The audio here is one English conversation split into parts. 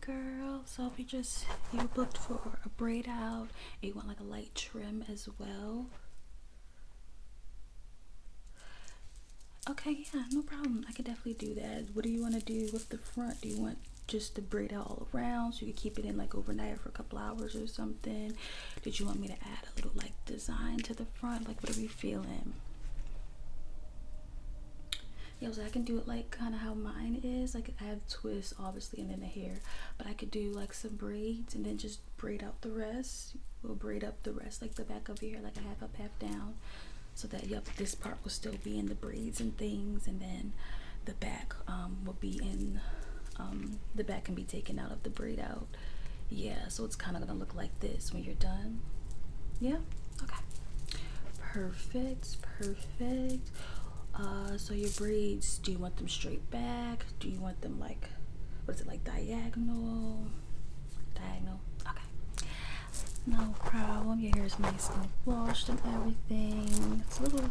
girl. So if you booked for a braid out, and you want like a light trim as well. Okay, yeah, no problem. I could definitely do that. What do you want to do with the front? Do you want just to braid out all around so you can keep it in like overnight for a couple hours or something? Did you want me to add a little like design to the front? Like, what are we feeling? Yeah, so I can do it like kind of how mine is. Like I have twists obviously and then the hair, but I could do like some braids and then just braid out the rest. We'll braid up the rest, like the back of your hair, like a half up, half down, so that yep, this part will still be in the braids and things, and then the back will be in the back can be taken out of the braid out. Yeah, so it's kind of gonna look like this when you're done. Yeah, okay, perfect, perfect. So your braids, do you want them straight back? Do you want them like, what is it, like diagonal? Diagonal, okay. No problem. Your hair is nice and washed and everything. It's a little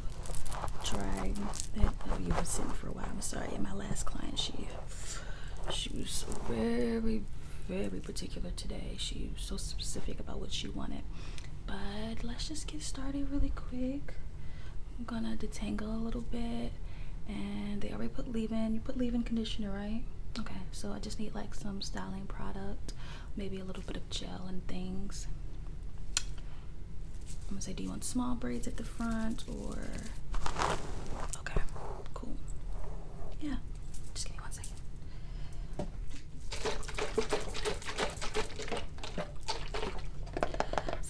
dry. Oh, you were sitting for a while. I'm sorry. Yeah, my last client, she was very, very particular today. She was so specific about what she wanted. But let's just get started really quick. I'm gonna detangle a little bit, and they already put leave-in. You put leave-in conditioner, right? Okay, so I just need like some styling product, maybe a little bit of gel and things. I'm gonna say, do you want small braids at the front or? Okay, cool. Yeah, just give me 1 second.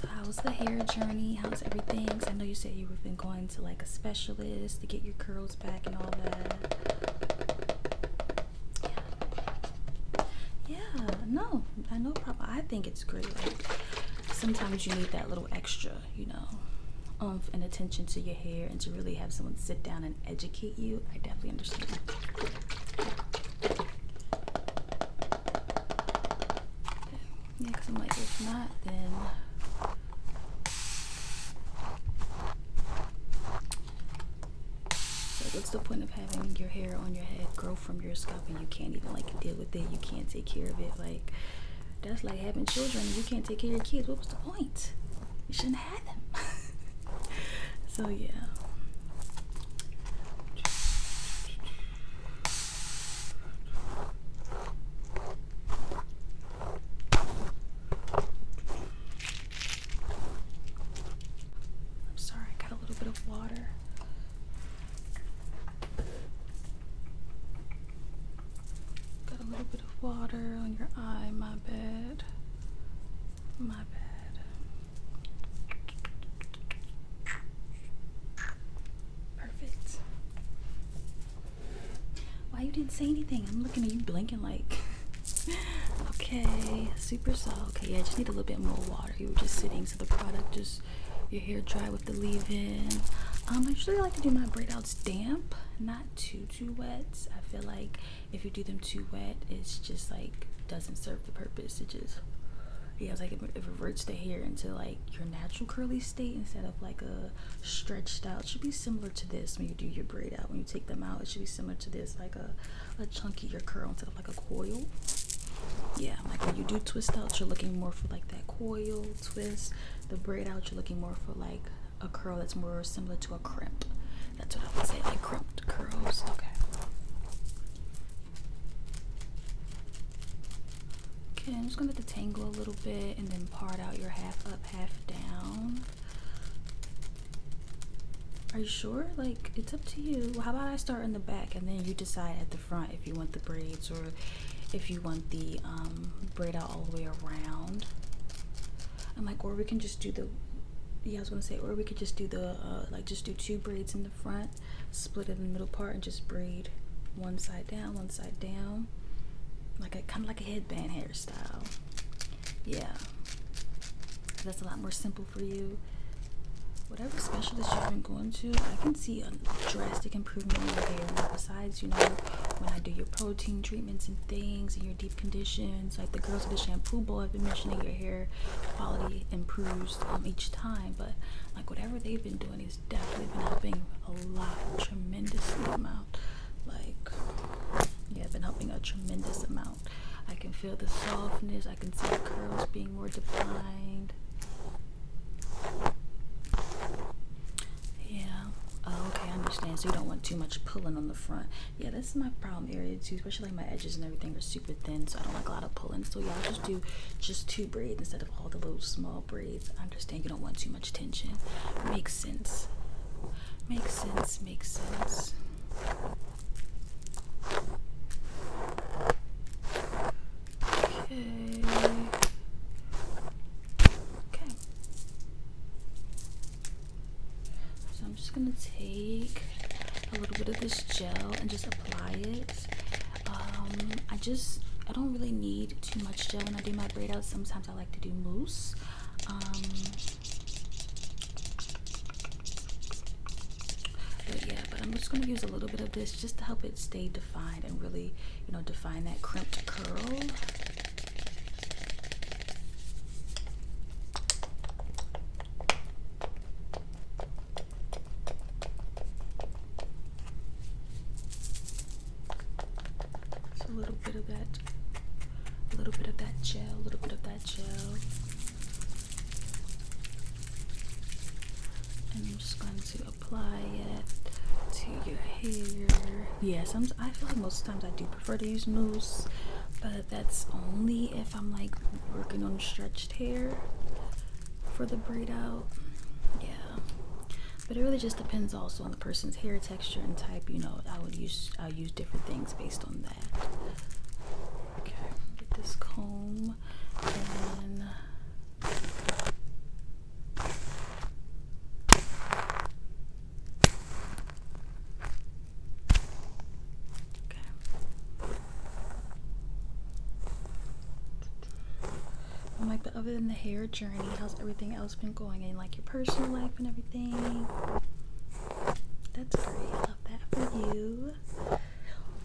How's the hair journey? How's everything? 'Cause I know you said you've been going to like a specialist to get your curls back and all that. Yeah, no problem. I think it's great. Like sometimes you need that little extra, and attention to your hair, and to really have someone sit down and educate you. I definitely understand. Yeah, because I'm like, if not, then what's the point of having your hair on your head grow from your scalp and you can't even like deal with it? You can't take care of it. Like that's like having children and you can't take care of your kids. What was the point? You shouldn't have them. So yeah. I'm sorry, I got a little bit of water. Got a little bit of water on your eye, my bad. My bad. Perfect. Why you didn't say anything? I'm looking at you blinking like okay, super soft. Okay, yeah, I just need a little bit more water. You were just sitting, so the product just your hair dry with the leave-in. I usually like to do my braid outs damp, not too wet. I feel like if you do them too wet, it's just like doesn't serve the purpose. It just it's like it reverts the hair into like your natural curly state instead of like a stretched out. It should be similar to this when you do your braid out. When you take them out, it should be similar to this, like a chunkier curl instead of like a coil. Yeah, like when you do twist outs, you're looking more for like that coil twist. The braid out, you're looking more for like a curl that's more similar to a crimp. That's what I would say, like crimped curls. Okay. Okay, I'm just gonna detangle a little bit and then part out your half up, half down. Are you sure? Like, it's up to you. How about I start in the back and then you decide at the front if you want the braids or if you want the braid out all the way around. I'm like, or we can just do the, I was gonna say, or we could just do the, like just do 2 braids in the front, split it in the middle part and just braid one side down, one side down. Like a kind of like a headband hairstyle. Yeah, that's a lot more simple for you. Whatever specialist you've been going to, I can see a drastic improvement in your hair. Besides, when I do your protein treatments and things and your deep conditions, like the girls with the shampoo bowl have been mentioning, your hair quality improves each time. But like whatever they've been doing is definitely been helping a lot, tremendously amount. Like, yeah, been helping a tremendous amount. I can feel the softness. I can see the curls being more defined. Yeah. Oh, okay, I understand. So you don't want too much pulling on the front. Yeah, that's my problem area too, especially like my edges and everything are super thin, so I don't like a lot of pulling. So yeah, I'll just do just 2 braids instead of all the little small braids. I understand you don't want too much tension. Makes sense. Makes sense. Makes sense. Okay. Okay. So I'm just gonna take a little bit of this gel and just apply it. I don't really need too much gel when I do my braid out. Sometimes I like to do mousse. But I'm just gonna use a little bit of this just to help it stay defined and really, define that crimped curl. So a little bit of that gel, a little bit of that gel. And I'm just going to apply it to your hair. Yes, I feel like most times I do prefer to use mousse, but that's only if I'm like working on stretched hair for the braid out. Yeah. But it really just depends also on the person's hair texture and type. I'll use different things based on that. Okay, get this comb and but other than the hair journey, how's everything else been going in, like your personal life and everything? That's great. I love that for you.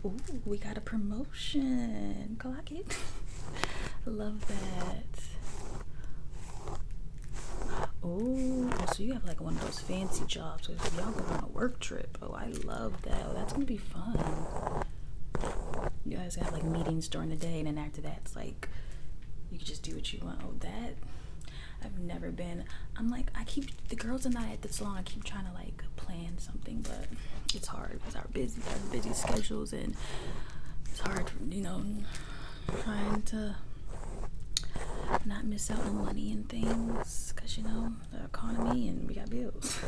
Ooh, we got a promotion. Clock it. Love that. Oh, so you have like one of those fancy jobs. So if y'all go on a work trip. Oh, I love that. Oh, that's gonna be fun. You guys have like meetings during the day, and then after that, it's like you can just do what you want. Oh, that I've never been. The girls and I at the salon, I keep trying to like plan something, but it's hard because our busy schedules, and it's hard, trying to not miss out on money and things because the economy and we got bills.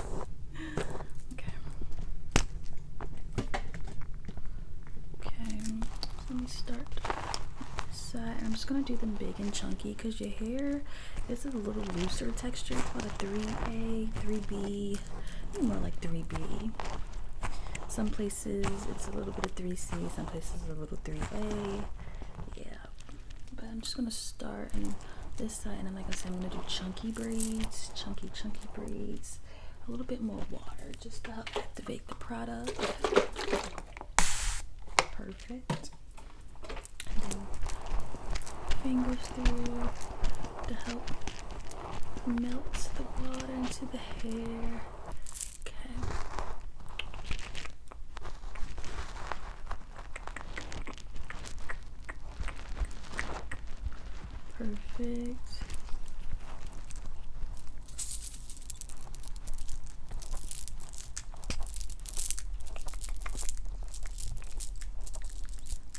Okay, let me start. I'm just gonna do them big and chunky because your hair is a little looser texture. Called a 3A, 3B, maybe more like 3B. Some places it's a little bit of 3C, some places a little 3A. Yeah, but I'm just gonna start on this side, and like I said, I'm gonna do chunky braids, chunky braids. A little bit more water just to help activate the product. Perfect. And then fingers through to help melt the water into the hair. Okay. Perfect.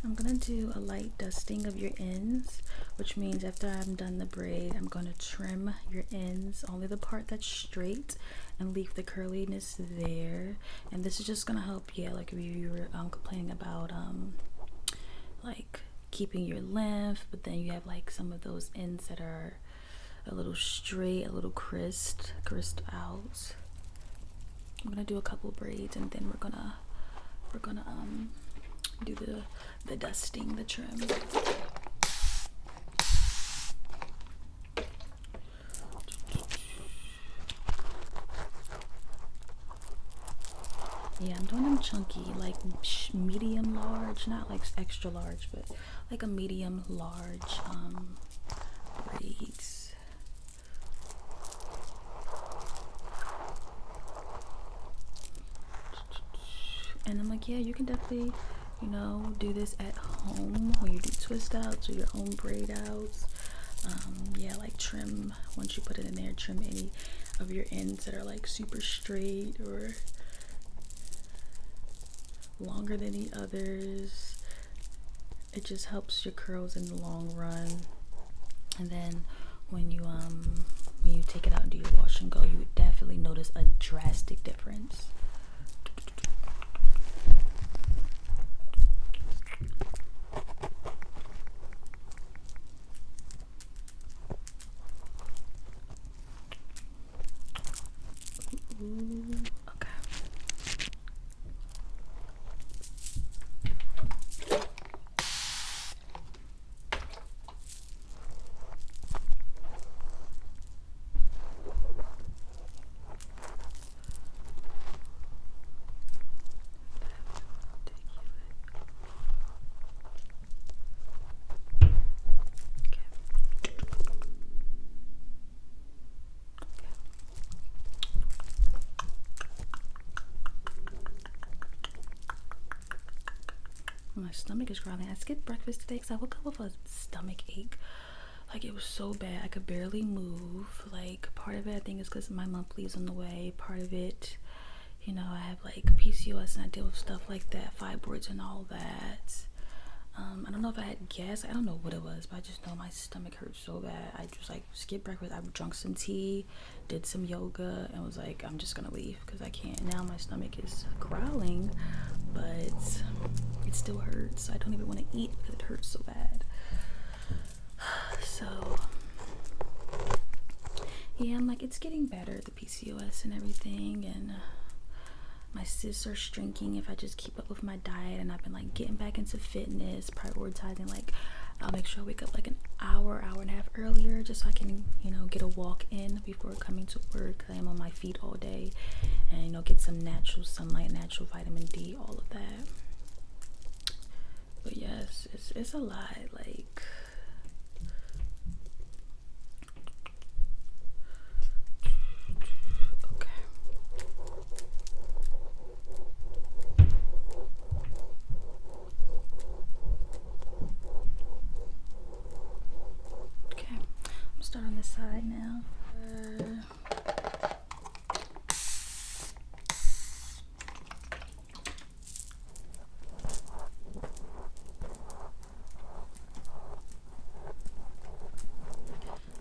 I'm gonna do a light dusting of your ends, which means after I'm done the braid, I'm gonna trim your ends, only the part that's straight, and leave the curliness there. And this is just gonna help, like if you were complaining about like keeping your length, but then you have like some of those ends that are a little straight, a little crisped out. I'm gonna do a couple braids, and then we're gonna do the dusting, the trim. Yeah, I'm doing them chunky, like medium large, not like extra large, but like a medium large braids. And I'm like, yeah, you can definitely you know, do this at home when you do twist outs or your own braid outs. Yeah, like trim, once you put it in there, trim any of your ends that are like super straight or longer than the others. It just helps your curls in the long run. And then when you take it out and do your wash and go, you would definitely notice a drastic difference. Ooh, okay. My stomach is growling. I skipped breakfast today because I woke up with a stomach ache. Like, it was so bad. I could barely move. Like, part of it I think is because my monthly's on the way. Part of it, you know, I have like PCOS and I deal with stuff like that, fibroids and all that. I don't know if I had gas. I don't know what it was, but I just know my stomach hurt so bad. I just like skipped breakfast. I drunk some tea, did some yoga, and was like, I'm just gonna leave because I can't. Now my stomach is growling, but it still hurts. I don't even want to eat because it hurts so bad. So yeah, I'm like, it's getting better, the PCOS and everything, and my cysts are shrinking if I just keep up with my diet. And I've been like getting back into fitness, prioritizing, like I'll make sure I wake up like an hour and a half earlier just so I can, you know, get a walk in before coming to work. I am on my feet all day, and, you know, get some natural sunlight, natural vitamin D, all of that. But yes, it's a lot. Like, okay, I'm start on this side now.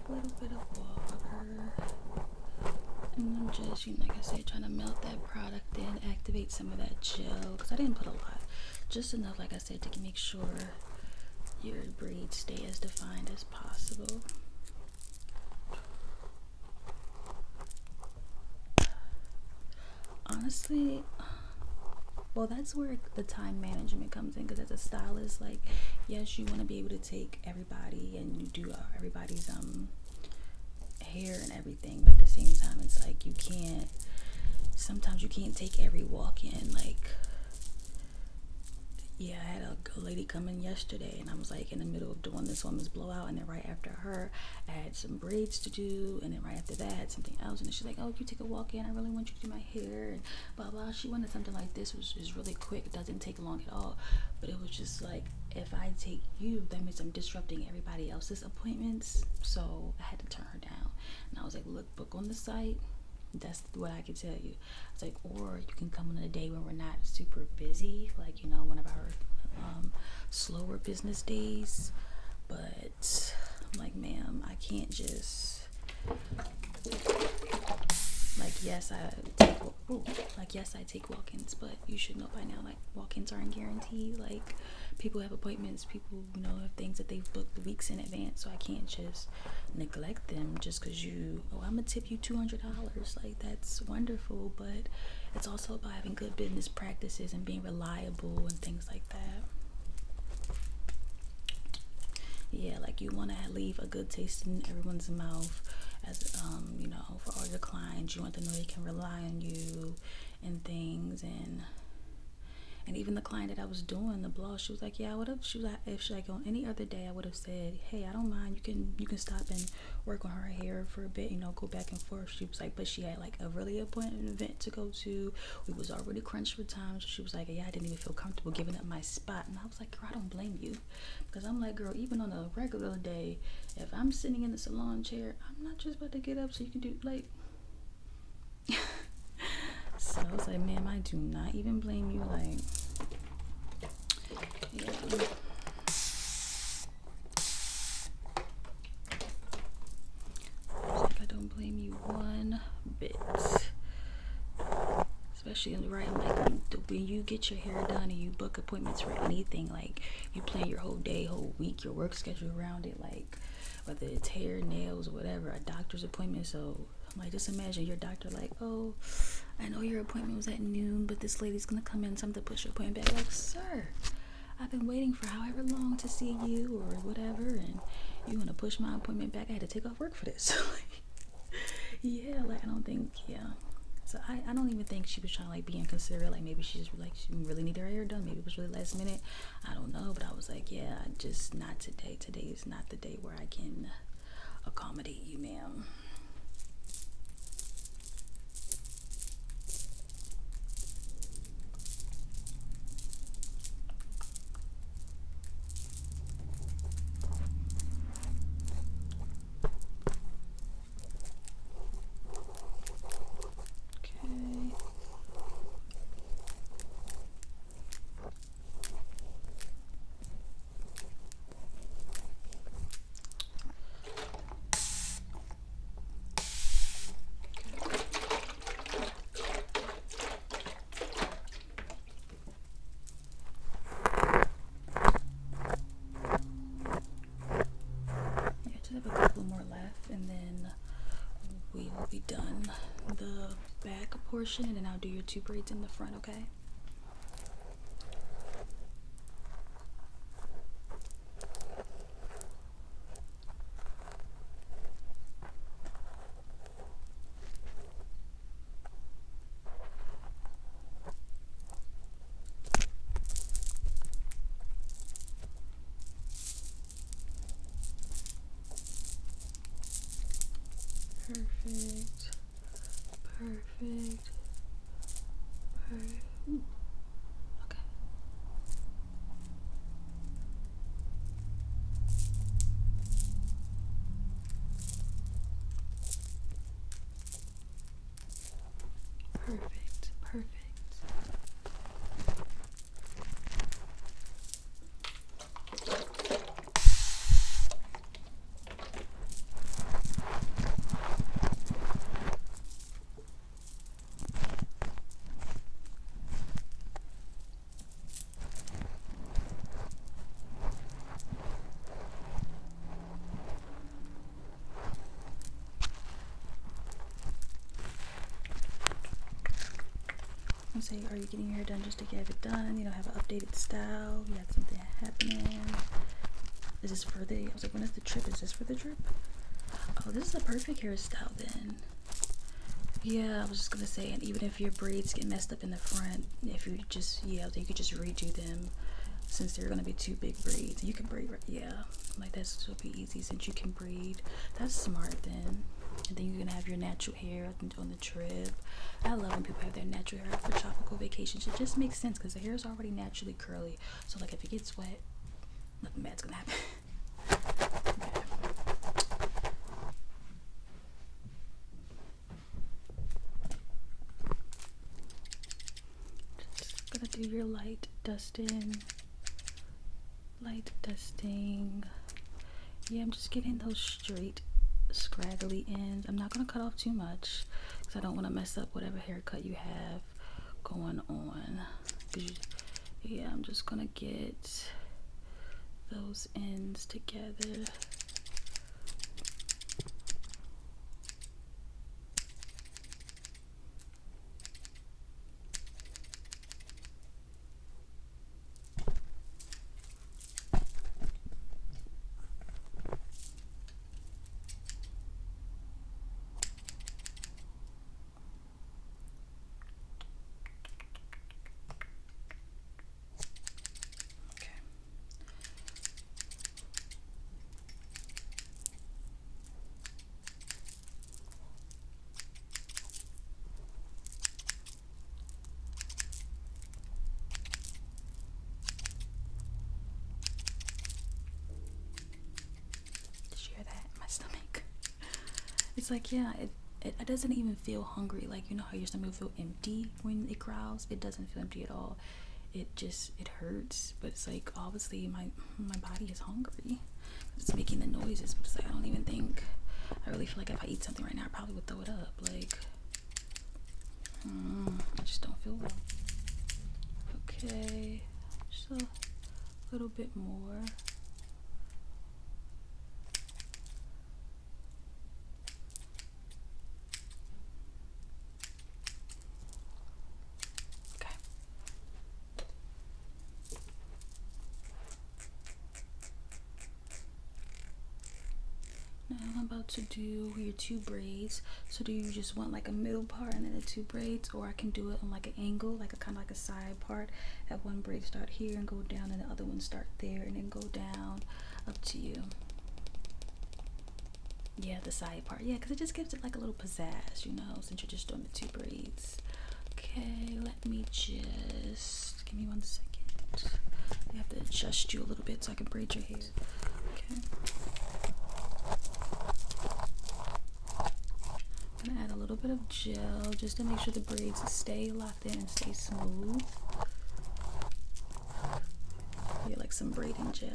A little bit of water, and I'm just, you know, like I said, trying to melt that product in, activate some of that gel, because I didn't put a lot, just enough, like I said, to make sure your braids stay as defined as possible. Honestly, well, that's where the time management comes in, because as a stylist, like, yes, you want to be able to take everybody and you do everybody's hair and everything, but at the same time, it's like sometimes you can't take every walk in. Like, yeah, I had a lady come in yesterday, and I was like in the middle of doing this woman's blowout, and then right after her, I had some braids to do, and then right after that, I had something else, and then she's like, "Oh, you take a walk in. I really want you to do my hair," and blah blah. She wanted something like this, which is really quick. It doesn't take long at all, but it was just like, if I take you, that means I'm disrupting everybody else's appointments. So I had to turn her down, and I was like, "Look, book on the site." That's what I can tell you. It's like, or you can come on a day when we're not super busy, like, you know, one of our slower business days. But I'm like, ma'am, I can't just, like, yes, I take walk-ins, but you should know by now, like, walk-ins aren't guaranteed. Like, people have appointments, people, you know, have things that they've booked weeks in advance, so I can't just neglect them just because I'm gonna tip you $200. Like, that's wonderful, but it's also about having good business practices and being reliable and things like that. Yeah, like, you want to leave a good taste in everyone's mouth, as you know, for all your clients. You want them to know they can rely on you and things. And And even the client that I was doing the blow, she was like, yeah, I would have. She was like, if she like on any other day, I would have said, hey, I don't mind. You can stop and work on her hair for a bit. Go back and forth. She was like, but she had like a really important event to go to. We was already crunched for time. So she was like, yeah, I didn't even feel comfortable giving up my spot. And I was like, girl, I don't blame you, because I'm like, girl, even on a regular day, if I'm sitting in the salon chair, I'm not just about to get up so you can do like. So I was like, ma'am, I do not even blame you. Like, yeah. I was like, I don't blame you one bit. Especially right, like when you get your hair done and you book appointments for anything, like you plan your whole day, whole week, your work schedule around it, like whether it's hair, nails, or whatever, a doctor's appointment. So like, just imagine your doctor like, oh, I know your appointment was at noon, but this lady's gonna come in, something to push your appointment back. Like, sir, I've been waiting for however long to see you or whatever, and you're gonna push my appointment back. I had to take off work for this. Yeah, like I don't think, yeah. So I don't even think she was trying to like be inconsiderate. Like maybe she just like she really needed her hair done. Maybe it was really last minute. I don't know, but I was like, yeah, just not today. Today is not the day where I can accommodate you, ma'am. Okay. Yeah, just have a couple more left, and then we will be done the back portion, and then I'll do your two braids in the front. Okay. Perfect. Perfect. Perfect. Ooh. Okay. Perfect. Perfect. And say, are you getting your hair done just to get it done? Have an updated style. You had something happening. Is this for the? I was like, when is the trip? Is this for the trip? Oh, this is a perfect hairstyle then. Yeah, I was just gonna say, and even if your braids get messed up in the front, if you just, yeah, you could just redo them, since they're gonna be two big braids. You can braid, yeah, like that's will be easy since you can braid. That's smart then. And then you're gonna have your natural hair on the trip. I love when people have their natural hair for tropical vacations. It just makes sense because the hair is already naturally curly. So like if it gets wet, nothing bad's gonna happen. Okay. Just gonna do your light dusting. Light dusting. Yeah, I'm just getting those straight scraggly ends. I'm not gonna cut off too much because I don't want to mess up whatever haircut you have going on. Yeah, I'm just gonna get those ends together. It's like, yeah, it doesn't even feel hungry. Like, you know how your stomach will feel empty when it growls? It doesn't feel empty at all. It hurts, but it's like obviously my body is hungry. It's making the noises, but it's like I don't even think. I really feel like if I eat something right now, I probably would throw it up. Like, I just don't feel well. Okay, just a little bit more. Now I'm about to do your 2 braids. So do you just want like a middle part and then the 2 braids, or I can do it on like an angle, like a kind of like a side part. Have one braid start here and go down, and the other one start there and then go down. Up to you. Yeah, the side part. Yeah, because it just gives it like a little pizzazz, you know, since you're just doing the 2 braids. Okay, let me just give me 1 second. I have to adjust you a little bit so I can braid your hair. Okay. I'm gonna add a little bit of gel just to make sure the braids stay locked in and stay smooth. Yeah, like some braiding gel.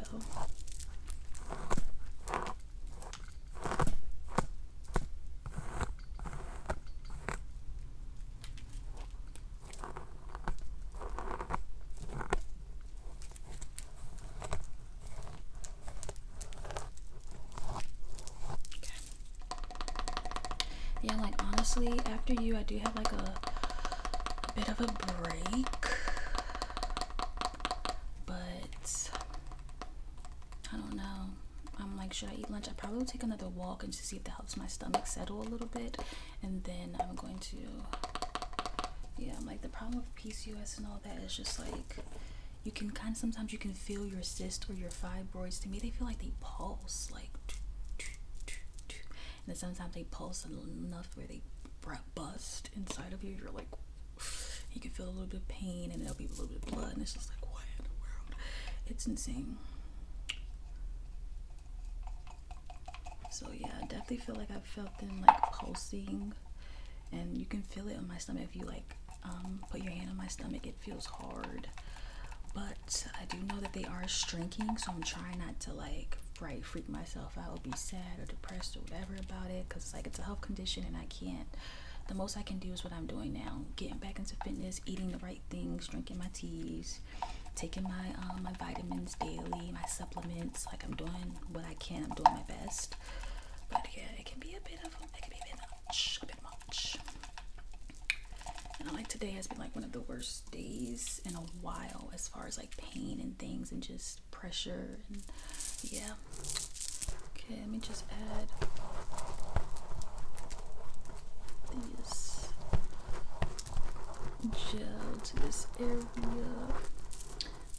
Yeah, like honestly, after you, I do have like a bit of a break, but I don't know. I'm like, should I eat lunch? I probably will take another walk and just see if that helps my stomach settle a little bit, and then I'm going to, yeah, I'm like, the problem with PCOS and all that is just like, you can kind of, sometimes you can feel your cyst or your fibroids. To me, they feel like they pulse, like, and then sometimes they pulse enough where they bust inside of you. You're like, you can feel a little bit of pain, and there'll be a little bit of blood, and it's just like, what in the world? It's insane. So yeah, I definitely feel like I felt them like pulsing, and you can feel it on my stomach. If you like put your hand on my stomach, it feels hard, but I do know that they are shrinking, so I'm trying not to like freak myself out or be sad or depressed or whatever about it, because like it's a health condition and I can't. The most I can do is what I'm doing now, getting back into fitness, eating the right things, drinking my teas, taking my my vitamins daily, my supplements. Like, I'm doing what I can. I'm doing my best, but yeah, it can be a bit much. And like today has been like one of the worst days in a while as far as like pain and things and just pressure, and yeah. Okay, let me just add this gel to this area,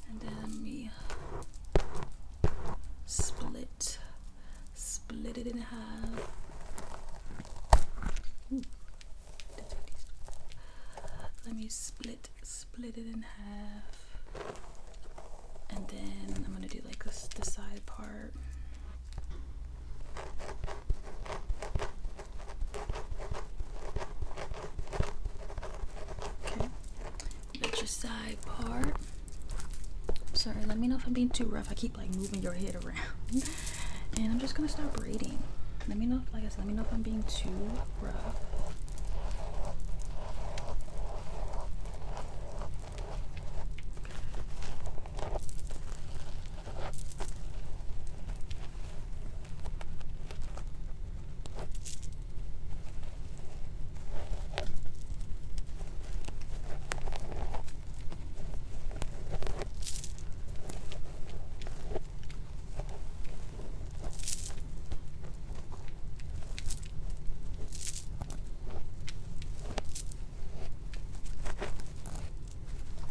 and then let me split it in half. Ooh. Let me split it in half, and then I'm gonna do like this, the side part. Okay, that's your side part. Sorry, let me know if I'm being too rough. I keep like moving your head around, and I'm just gonna start braiding. Let me know if, like I said, let me know if I'm being too rough.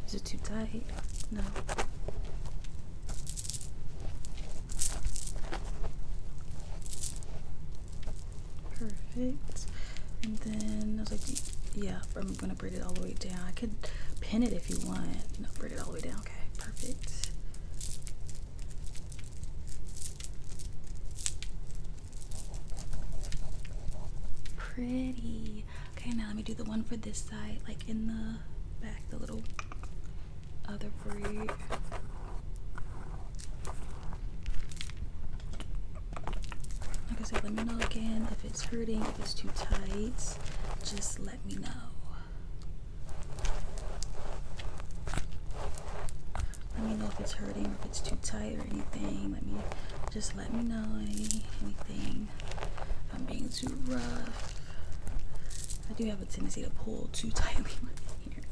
Is it too tight? No. Perfect. And then I was like, yeah, I'm gonna braid it all the way down. I could pin it if you want. No, braid it all the way down. Okay, perfect. pretty. Okay, now let me do the one for this side, like in the back, the little other braid. Like I said, let me know again if it's hurting, if it's too tight. Just let me know. Let me know if it's hurting or if it's too tight or anything. Let me know anything. If I'm being too rough. I do have a tendency to pull too tightly here.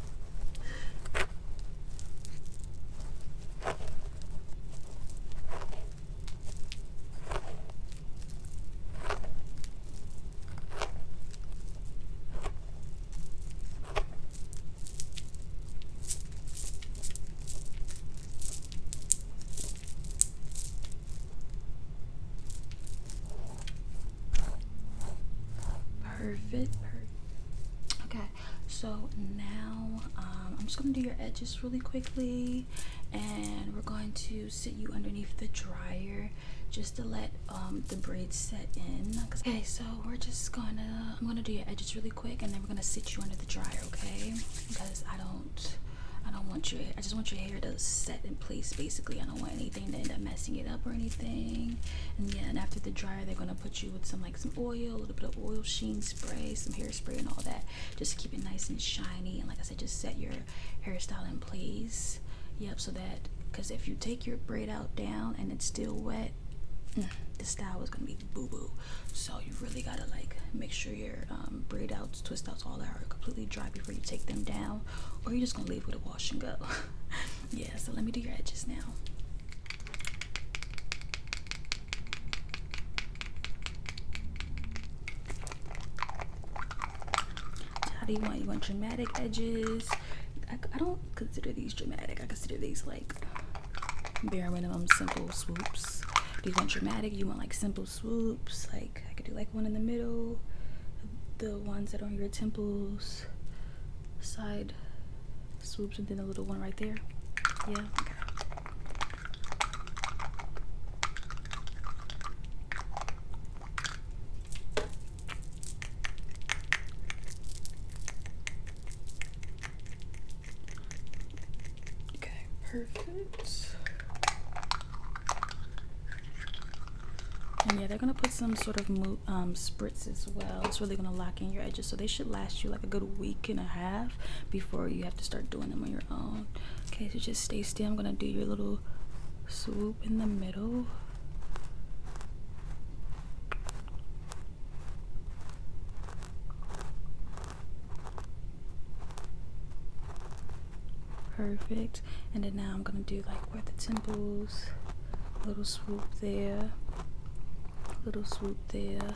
Perfect. Okay, so now I'm just gonna do your edges really quickly, and we're going to sit you underneath the dryer just to let the braids set in. Okay, so I'm gonna do your edges really quick, and then we're gonna sit you under the dryer, okay? Because I just want your hair to set in place. Basically, I don't want anything to end up messing it up or anything. And yeah, and after the dryer, they're gonna put you with some oil, a little bit of oil sheen spray, some hairspray, and all that, just to keep it nice and shiny. And like I said, just set your hairstyle in place. Yep. So that, because if you take your braid out down and it's still wet, the style is gonna be boo boo. So you really gotta make sure your braid outs, twist outs, all that are completely dry before you take them down, or you're just gonna leave with a wash and go. Yeah, so let me do your edges now. How do you want dramatic edges? I don't consider these dramatic. I consider these bare minimum simple swoops. Do you want dramatic? You want simple swoops? I could do one in the middle, the ones that are on your temples, side swoops, and then a little one right there. Yeah. Okay. Perfect. And yeah, they're gonna put some sort of spritz as well. It's really gonna lock in your edges, so they should last you a good week and a half before you have to start doing them on your own. Okay, so just stay still. I'm gonna do your little swoop in the middle. Perfect. And then now I'm gonna do where the temples, little swoop there, little swoop there.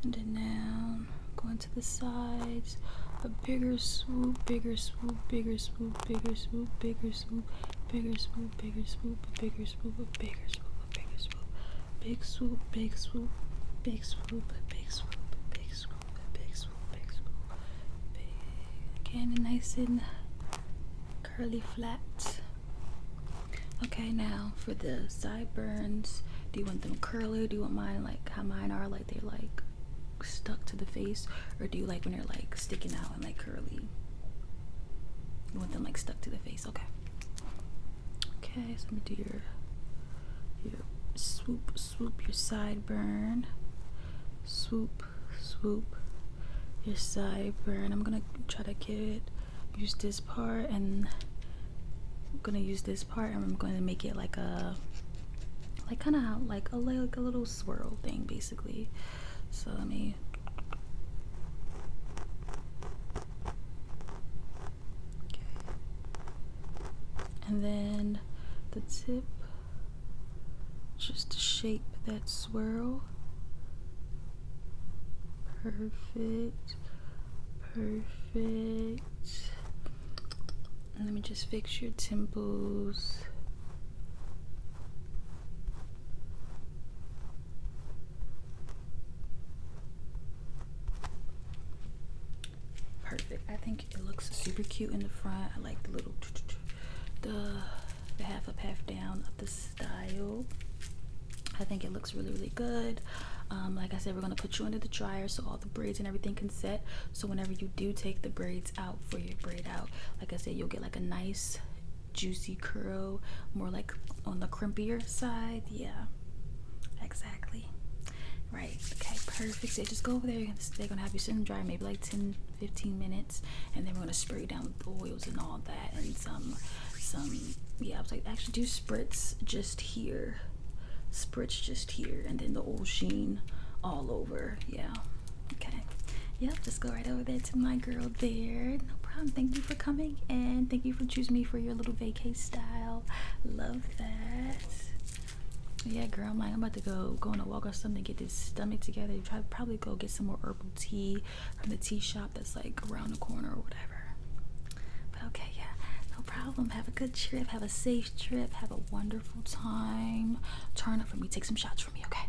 And then now going to the sides, a bigger swoop, bigger swoop, bigger swoop, bigger swoop, bigger swoop, bigger swoop, bigger swoop, a bigger swoop, a bigger swoop, a bigger swoop, big swoop, big swoop, big swoop, big swoop, big swoop, big swoop, big swoop, big. Again, nice and curly flat. Okay, now for the sideburns, do you want them curly? Do you want mine how mine are, they're stuck to the face, or do you when they're sticking out and curly? You want them stuck to the face? Okay. Okay, so let me do your swoop your sideburn, swoop your sideburn. I'm gonna try to use this part, and I'm gonna use this part, and I'm gonna make it a kind of how a little swirl thing, basically. So let me. Okay. And then the tip, just to shape that swirl. Perfect. And let me just fix your temples. Perfect. I think it looks super cute in the front. I like the little the half up, half down of the style. I think it looks really, really good. Like I said, we're gonna put you under the dryer so all the braids and everything can set. So whenever you do take the braids out for your braid out, like I said, you'll get like a nice juicy curl, more like on the crimpier side. Yeah, exactly. Right, okay, perfect. So just go over there, they're gonna have you sit in the dryer maybe like 10-15 minutes, and then we're gonna spray down with the oils and all that, and some yeah, I was like, actually do spritz just here, and then the oil sheen all over. Yeah, okay. Yep, just go right over there to my girl there. No problem. Thank you for coming, and thank you for choosing me for your little vacay style. Love that. Yeah, girl, I'm about to go on a walk or something, get this stomach together. Probably go get some more herbal tea from the tea shop that's like around the corner or whatever. But okay, yeah, no problem. Have a good trip. Have a safe trip. Have a wonderful time. Turn up for me. Take some shots for me, okay?